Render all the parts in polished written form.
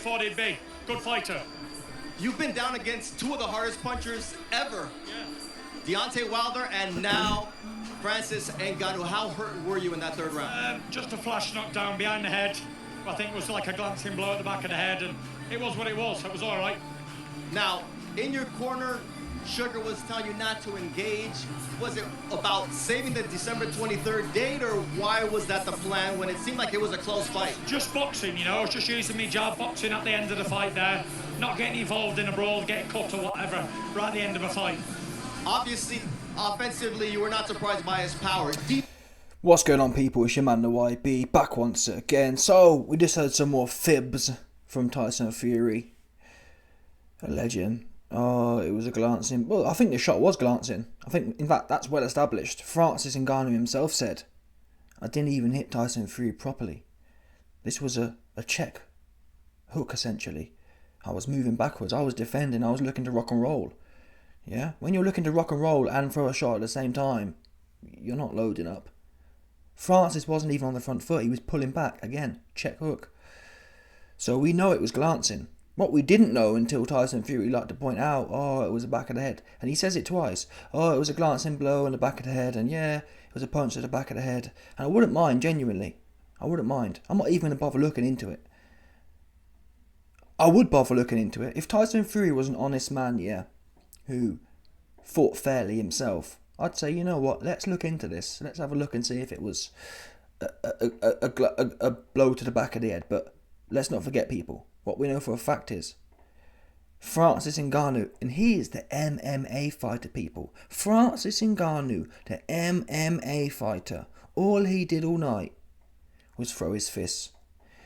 thought he'd be. Good fighter. You've been down against two of the hardest punchers ever. Yeah. Deontay Wilder and now Francis Ngannou. How hurt were you in that third round? Just a flash knockdown behind the head. I think it was like a glancing blow at the back of the head, and it was what it was. It was all right. Now, in your corner, Sugar was telling you not to engage. Was it about saving the December 23rd date, or why was that the plan when it seemed like it was a close fight? Just boxing, you know. I was just using me jab boxing at the end of the fight there. Not getting involved in a brawl, getting cut or whatever, right at the end of a fight. Obviously, offensively, you were not surprised by his power. What's going on, people? It's your man, the YB, back once again. So, we just heard some more fibs from Tyson Fury. A legend. Oh, it was a glancing. Well, I think the shot was glancing. I think, in fact, that's well established. Francis Ngannou himself said, I didn't even hit Tyson Fury properly. This was a check hook, essentially. I was moving backwards. I was defending. I was looking to rock and roll. Yeah? When you're looking to rock and roll and throw a shot at the same time, you're not loading up. Francis wasn't even on the front foot. He was pulling back. Again, check hook. So we know it was glancing. What we didn't know until Tyson Fury liked to point out, oh, it was the back of the head. And he says it twice. Oh, it was a glancing blow in the back of the head. And yeah, it was a punch to the back of the head. And I wouldn't mind, genuinely. I wouldn't mind. I'm not even going to bother looking into it. I would bother looking into it. If Tyson Fury was an honest man, yeah, who fought fairly himself, I'd say, you know what, let's look into this. Let's have a look and see if it was a blow to the back of the head. But let's not forget, people, what we know for a fact is Francis Ngannou, and he is the MMA fighter, people. Francis Ngannou, the MMA fighter. All he did all night was throw his fists.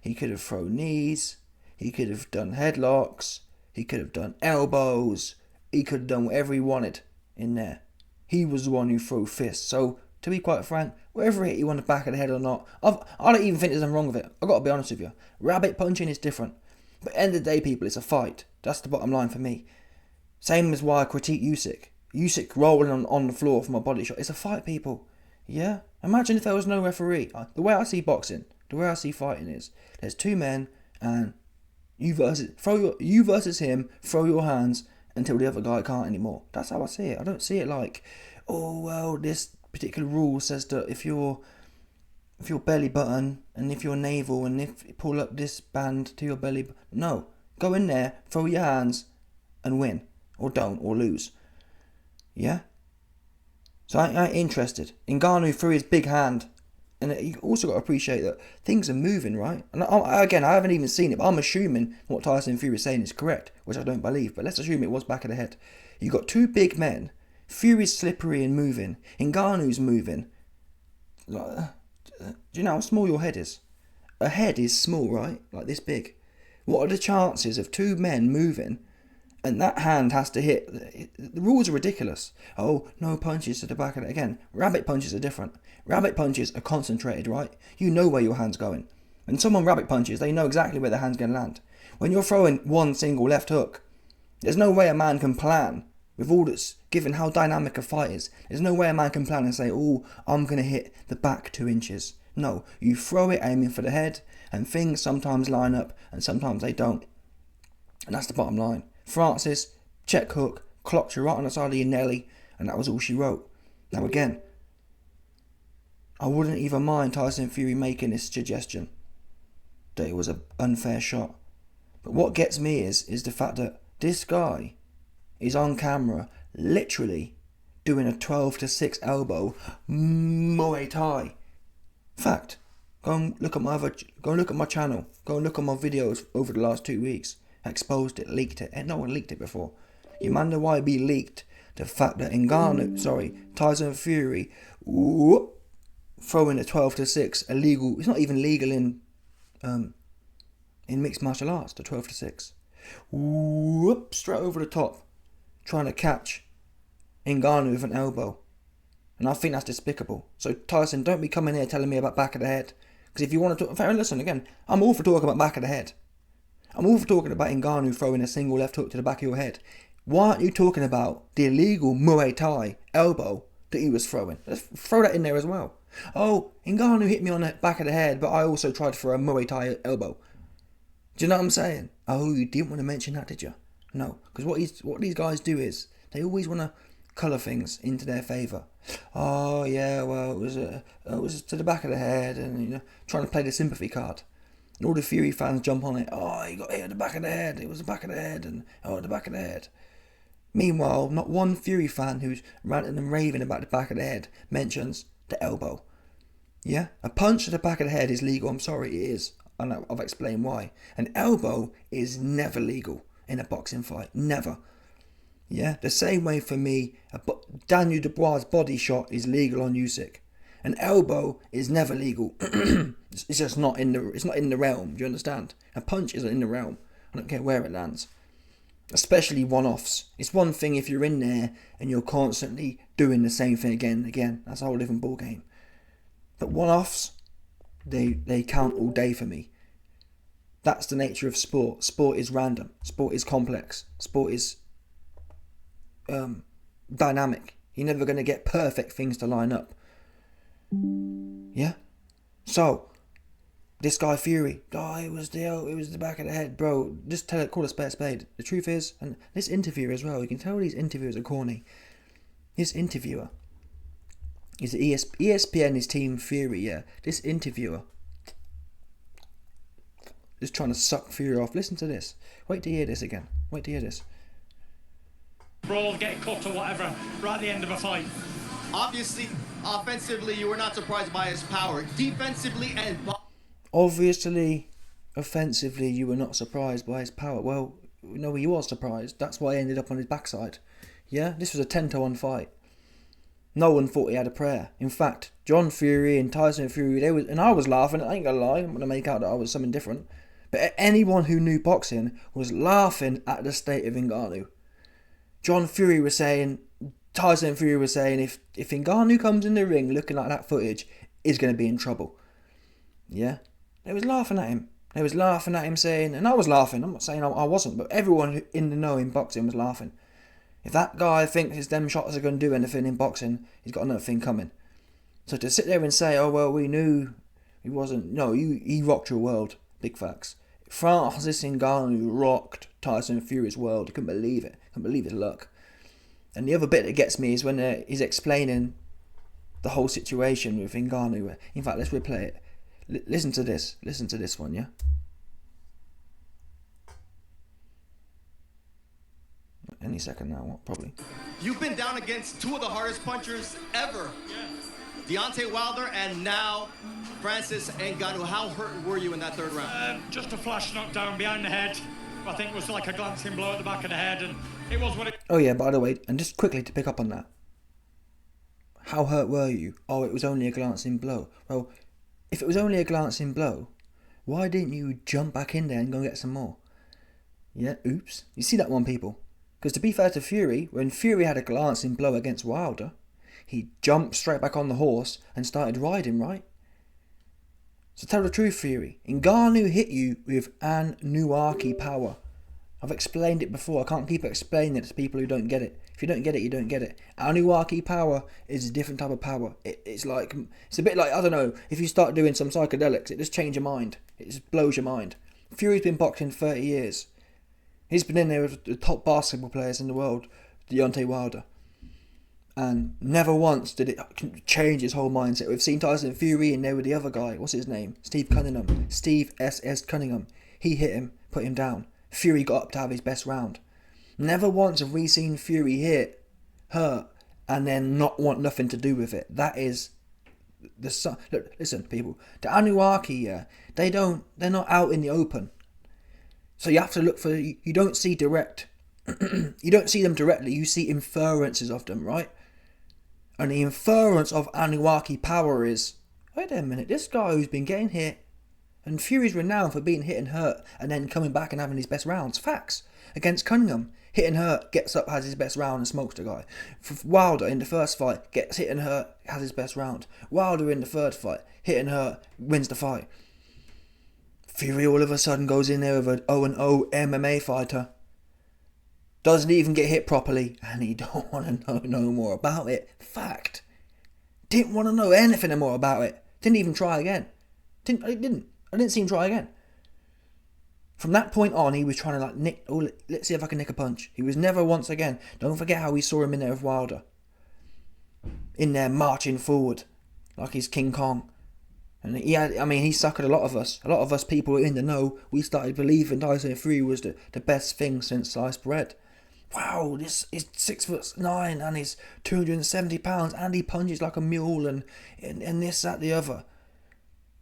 He could have thrown knees. He could have done headlocks. He could have done elbows. He could have done whatever he wanted in there. He was the one who threw fists. So, to be quite frank, whether it hit you on the back of the head or not, I don't even think there's anything wrong with it. I've got to be honest with you. Rabbit punching is different. But at the end of the day, people, it's a fight. That's the bottom line for me. Same as why I critique Usyk. Usyk rolling on the floor from a body shot. It's a fight, people. Yeah? Imagine if there was no referee. The way I see boxing, the way I see fighting is, there's two men and you versus him, throw your hands until the other guy can't anymore. That's how I see it. I don't see it like, oh, well, this particular rule says that if your belly button and if your navel and if you pull up this band to your belly, no, go in there, throw your hands and win, or don't, or lose. Yeah? So I ain't interested. Ngannou threw his big hand, and you also got to appreciate that things are moving, right? And I haven't even seen it, but I'm assuming what Tyson Fury is saying is correct, which I don't believe, but let's assume it was back of the head. You got two big men. Fury's slippery and moving. Ngannou's moving. Do you know how small your head is? A head is small, right? Like this big. What are the chances of two men moving and that hand has to hit? The rules are ridiculous. Oh, no punches to the back of it. Again, rabbit punches are different. Rabbit punches are concentrated, right? You know where your hand's going. When someone rabbit punches, they know exactly where their hand's going to land. When you're throwing one single left hook, there's no way a man can plan with all that's, given how dynamic a fight is. There's no way a man can plan and say, oh, I'm going to hit the back 2 inches. No, you throw it aiming for the head, and things sometimes line up and sometimes they don't. And that's the bottom line. Francis, check hook, clocked you right on the side of your Nelly, and that was all she wrote. Now again, I wouldn't even mind Tyson Fury making this suggestion that it was an unfair shot. But what gets me is the fact that this guy is on camera literally doing a 12-6 elbow Muay Thai. Fact. Go and look at my channel. Go and look at my videos over the last 2 weeks. I exposed it, leaked it, and no one leaked it before. Your man the YB leaked the fact that Tyson Fury, throwing a 12-6 illegal. It's not even legal in mixed martial arts. The 12-6, straight over the top, trying to catch Ngannou with an elbow. And I think that's despicable. So Tyson, don't be coming here telling me about back of the head. Because if you want to talk, listen again, I'm all for talking about back of the head. I'm all for talking about Ngannou throwing a single left hook to the back of your head. Why aren't you talking about the illegal Muay Thai elbow that he was throwing? Let's throw that in there as well. Oh, Ngannou hit me on the back of the head, but I also tried for a Muay Thai elbow. Do you know what I'm saying? Oh, you didn't want to mention that, did you? No, because what these guys do is they always want to colour things into their favour. Oh yeah, well it was to the back of the head, and trying to play the sympathy card. And all the Fury fans jump on it. Oh, he got hit at the back of the head. It was the back of the head, and the back of the head. Meanwhile, not one Fury fan who's ranting and raving about the back of the head mentions the elbow. Yeah, a punch to the back of the head is legal. I'm sorry, it is. And I've explained why. An elbow is never legal in a boxing fight. Never. Yeah, the same way for me, Daniel Dubois' body shot is legal on Usyk. An elbow is never legal. It's just not in the realm. Do you understand? A punch isn't in the realm. I don't care where it lands. Especially one-offs. It's one thing if you're in there and you're constantly doing the same thing again and again. That's a whole different ball game. But one-offs, they count all day for me. That's the nature of sport. Sport is random. Sport is complex. Sport is dynamic. You're never going to get perfect things to line up. Yeah? So, this guy Fury, it was the back of the head, bro. Just call a spade a spade. The truth is, and this interviewer as well, you can tell these interviewers are corny. This interviewer is ESPN, his team Fury, yeah. This interviewer is trying to suck Fury off. Listen to this. Wait to hear this again. Wait to hear this. Brawl, get cut or whatever, right at the end of a fight. Obviously, offensively, you were not surprised by his power. Defensively and... Obviously, offensively, you were not surprised by his power. Well, no, he was surprised. That's why he ended up on his backside. Yeah, this was a 10-1 fight. No one thought he had a prayer. In fact, John Fury and Tyson Fury, and I was laughing. I ain't gonna lie. I'm gonna make out that I was something different. But anyone who knew boxing was laughing at the state of Ngannou. John Fury was saying, Tyson Fury was saying, if Ngannou comes in the ring looking like that footage, he's gonna be in trouble. Yeah, they was laughing at him. They was laughing at him saying, and I was laughing. I'm not saying I wasn't, but everyone in the know in boxing was laughing. If that guy thinks his them shots are going to do anything in boxing, he's got another thing coming. So to sit there and say, oh, well, we knew he wasn't... No, he rocked your world. Big facts. Francis Ngannou rocked Tyson Fury's world. You couldn't believe it. Couldn't believe his luck. And the other bit that gets me is when he's explaining the whole situation with Ngannou. In fact, let's replay it. Listen to this. Listen to this one, yeah? Any second now, probably. You've been down against two of the hardest punchers ever. Yeah. Deontay Wilder and now Francis Ngannou. How hurt were you in that third round? Just a flash knockdown behind the head. I think it was like a glancing blow at the back of the head, and it was what it... Oh yeah, by the way, and just quickly to pick up on that. How hurt were you? Oh, it was only a glancing blow. Well, if it was only a glancing blow, why didn't you jump back in there and go and get some more? Yeah, oops. You see that one, people? Because to be fair to Fury, when Fury had a glancing blow against Wilder, he jumped straight back on the horse and started riding, right? So tell the truth, Fury. Ngannou hit you with Anunnaki power. I've explained it before. I can't keep explaining it to people who don't get it. If you don't get it, you don't get it. Anunnaki power is a different type of power. It's a bit like, I don't know, if you start doing some psychedelics, it just changes your mind. It just blows your mind. Fury's been boxing 30 years. He's been in there with the top basketball players in the world, Deontay Wilder. And never once did it change his whole mindset. We've seen Tyson Fury in there with the other guy. What's his name? Steve Cunningham. Steve S.S. Cunningham. He hit him, put him down. Fury got up to have his best round. Never once have we seen Fury hit, hurt, and then not want nothing to do with it. That is the... Look, listen, people. The Anunnaki, they're not out in the open. So you have to look for... You don't see direct... you don't see them directly. You see inferences of them, right? And the inference of Anunnaki power is... Wait a minute. This guy who's been getting hit... And Fury's renowned for being hit and hurt and then coming back and having his best rounds. Facts. Against Cunningham. Hit and hurt, gets up, has his best round and smokes the guy. Wilder in the first fight, gets hit and hurt, has his best round. Wilder in the third fight, hit and hurt, wins the fight. Fury all of a sudden goes in there with an 0-0 MMA fighter. Doesn't even get hit properly, and he don't want to know no more about it. Fact. Didn't want to know anything more about it. Didn't even try again. I didn't see him try again. From that point on, he was trying to like nick. Oh, let's see if I can nick a punch. He was never once again. Don't forget how we saw him in there with Wilder. In there marching forward, like he's King Kong. And he suckered a lot of us. A lot of us people in the know. We started believing Tyson Fury was the best thing since sliced bread. Wow, this is 6'9" and he's 270 pounds and he punches like a mule and this, that, the other.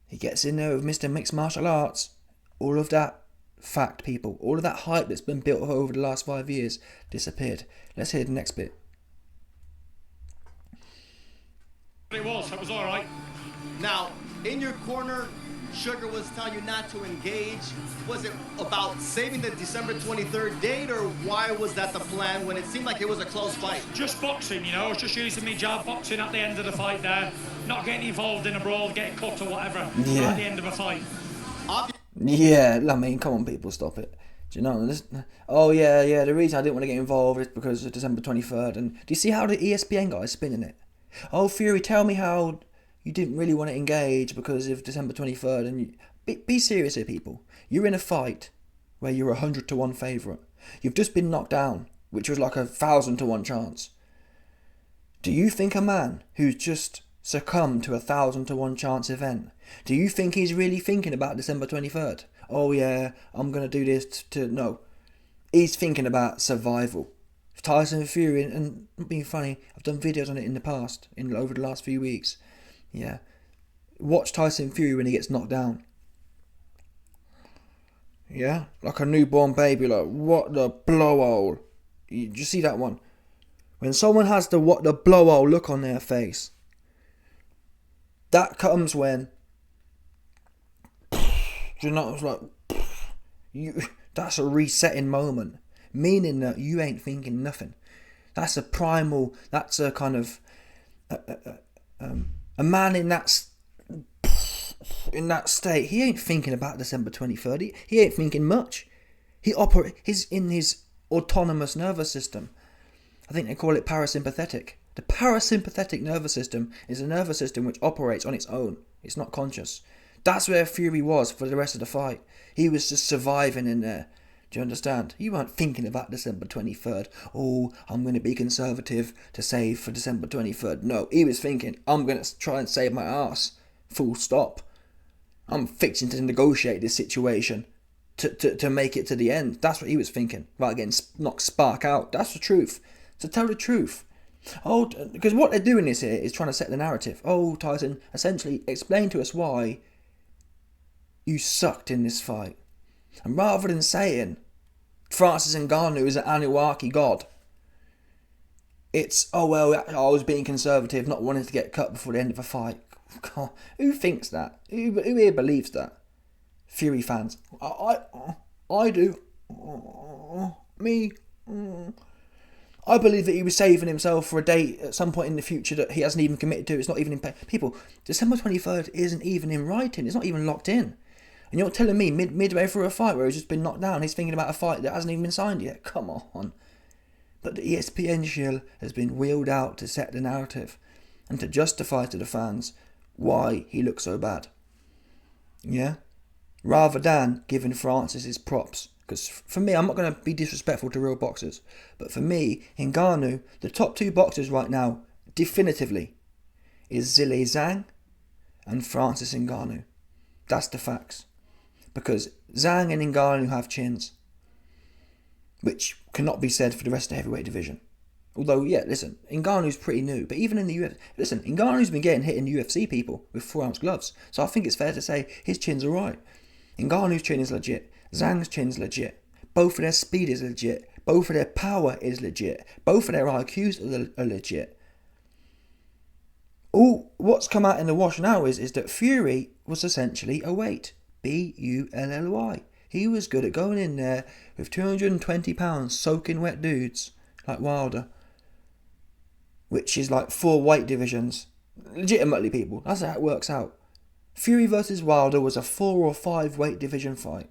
He gets in there with Mr. Mixed Martial Arts. All of that fact, people, all of that hype that's been built up over the last 5 years disappeared. Let's hear the next bit. It was all right. Now, in your corner, Sugar was telling you not to engage. Was it about saving the December 23rd date, or why was that the plan when it seemed like it was a close fight? Just boxing, you know. I was just using me jab boxing at the end of the fight there. Not getting involved in a brawl, getting cut or whatever Yeah. at the end of a fight. Yeah, I mean, come on, people, stop it. Do you know this? Oh, yeah, the reason I didn't want to get involved is because of December 23rd. And do you see how the ESPN guy is spinning it? Oh, Fury, tell me how you didn't really want to engage because of December 23rd. And be serious here, people. You're in a fight where you're 100-1 favourite. You've just been knocked down, which was like 1,000-1 chance. Do you think a man who's just succumbed to 1,000-1 chance event, do you think he's really thinking about December 23rd? Oh yeah, I'm going to do this to... No. He's thinking about survival. Tyson Fury, and not being funny, I've done videos on it in the past, over the last few weeks. Yeah. Watch Tyson Fury when he gets knocked down. Yeah? Like a newborn baby, like, what the blowhole. You see that one? When someone has the what the blowhole look on their face, that comes when... You know, it's like... That's a resetting moment. Meaning that you ain't thinking nothing. That's a primal... That's a kind of... a man in that state, he ain't thinking about December 23rd. He ain't thinking much. He's in his autonomous nervous system. I think they call it parasympathetic. The parasympathetic nervous system is a nervous system which operates on its own. It's not conscious. That's where Fury was for the rest of the fight. He was just surviving in there. Do you understand? You weren't thinking about December 23rd. Oh, I'm going to be conservative to save for December 23rd. No, he was thinking, I'm going to try and save my ass. Full stop. I'm fixing to negotiate this situation to make it to the end. That's what he was thinking. Right, getting knocked spark out. That's the truth. So tell the truth. Oh, because what they're doing is here is trying to set the narrative. Oh, Tyson, essentially explain to us why you sucked in this fight. And rather than saying Francis Ngannou is an Anunnaki god, it's, oh well, I was being conservative, not wanting to get cut before the end of a fight. God, who thinks that? Who here believes that? Fury fans. I do. Me. I believe that he was saving himself for a date at some point in the future that he hasn't even committed to. It's not even in... People, December 23rd isn't even in writing. It's not even locked in. And you're telling me midway through a fight where he's just been knocked down, he's thinking about a fight that hasn't even been signed yet? Come on. But the ESPN shield has been wheeled out to set the narrative and to justify to the fans why he looks so bad. Yeah? Rather than giving Francis his props. Because for me, I'm not going to be disrespectful to real boxers, but for me, Ngannou, the top two boxers right now, definitively, is Zhilei Zhang and Francis Ngannou. That's the facts. Because Zhang and Ngannou have chins, which cannot be said for the rest of the heavyweight division. Although, yeah, listen, Ngannou's pretty new, but even in the UFC, listen, Ngannou's been getting hit in UFC, people, with 4-ounce gloves, so I think it's fair to say his chin's alright. Ngannou's chin is legit. Zhang's chin's legit. Both of their speed is legit. Both of their power is legit. Both of their IQs are legit. All what's come out in the wash now is that Fury was essentially a weight. Bully. He was good at going in there with 220 pounds soaking wet dudes like Wilder, which is like 4 weight divisions. Legitimately, people, that's how it works out. Fury versus Wilder was a 4 or 5 weight division fight.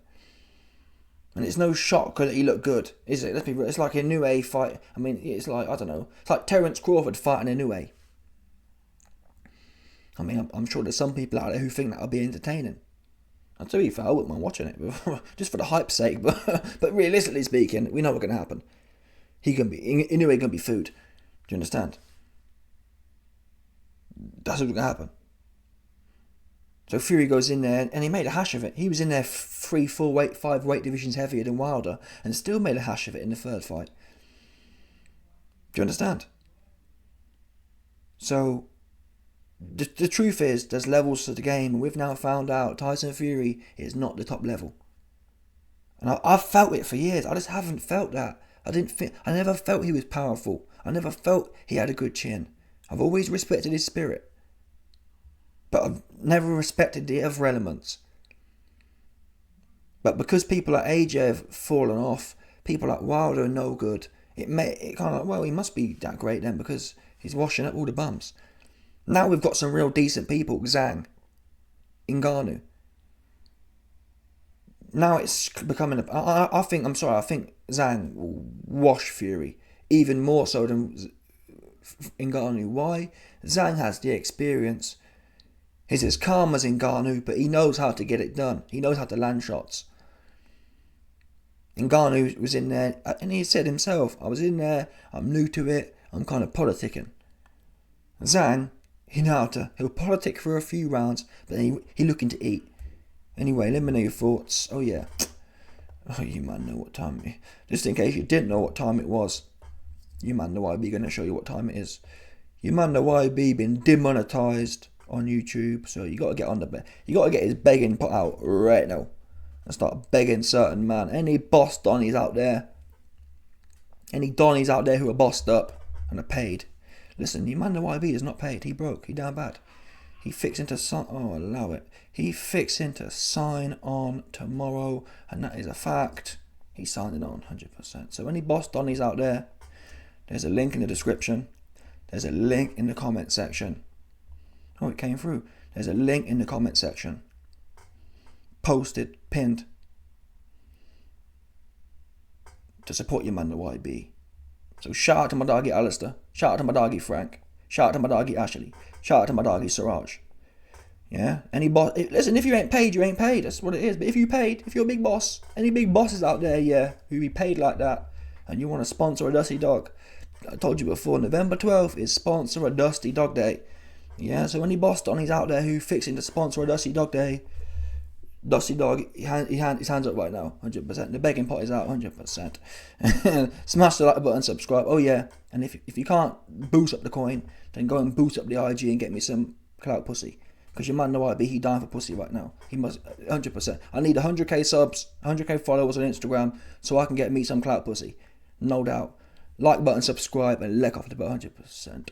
And it's no shock that he looked good, is it? Let's be real. It's like a Inoue fight. I mean, it's like, I don't know. It's like Terence Crawford fighting Inoue. I mean, I'm sure there's some people out there who think that'll be entertaining. And to be fair, I wouldn't mind watching it, just for the hype's sake. But realistically speaking, we know what's going to happen. He knew he can be food. Do you understand? That's what's going to happen. So Fury goes in there and he made a hash of it. He was in there 3, 4, 5 weight divisions heavier than Wilder and still made a hash of it in the third fight. Do you understand? So the truth is, there's levels to the game, and we've now found out Tyson Fury is not the top level. And I've felt it for years. I just haven't felt that. I never felt he was powerful. I never felt he had a good chin. I've always respected his spirit, but I've never respected the other elements. But because people like AJ have fallen off, people like Wilder are no good. It kind of like, well, he must be that great then because he's washing up all the bums. Now we've got some real decent people, Zhang, Ngannou. Now it's becoming I think Zhang will wash Fury even more so than Ngannou. Why? Zhang has the experience. He's as calm as Ngannou, but he knows how to get it done. He knows how to land shots. Ngannou was in there, and he said himself, I was in there, I'm new to it, I'm kind of politicking. Zhang, he'll politic for a few rounds, but then he looking to eat. Anyway, let me know your thoughts. Oh yeah. Oh, you man know what time it is. Just in case you didn't know what time it was. You man know YB going to show you what time it is. You man know YB been demonetized on YouTube, so you got to get on the bed. You got to get his begging put out right now and start begging certain man. Any boss donnies out there, who are bossed up and are paid. Listen, you man know YB is not paid. He broke. He down bad. He fixing to sign. Oh, allow it. He fixing to sign on tomorrow, and that is a fact. He's signing on 100%. So any boss donnies out there, there's a link in the description. There's a link in the comment section. Oh, it came through. There's a link in the comment section. Posted, pinned. To support your man, the YB. So shout out to my doggy Alistair. Shout out to my doggy Frank. Shout out to my doggy Ashley. Shout out to my doggy Siraj. Yeah? Any boss. Listen, if you ain't paid, you ain't paid. That's what it is. But if you paid, if you're a big boss, any big bosses out there, yeah, who be paid like that, and you want to sponsor a Dusty Dog, I told you before, November 12th is sponsor a Dusty Dog Day. Yeah, so any boss donnies out there who fixing to sponsor a Dusty Dog Day, Dusty Dog, his hands up right now, 100%. The begging pot is out, 100%. Smash the like button, subscribe. Oh yeah, and if you can't boost up the coin, then go and boost up the IG and get me some clout pussy. Because your man know YB, he dying for pussy right now. He must, 100%. I need 100k subs, 100k followers on Instagram, so I can get me some clout pussy. No doubt. Like button, subscribe, and lick off the button, 100%.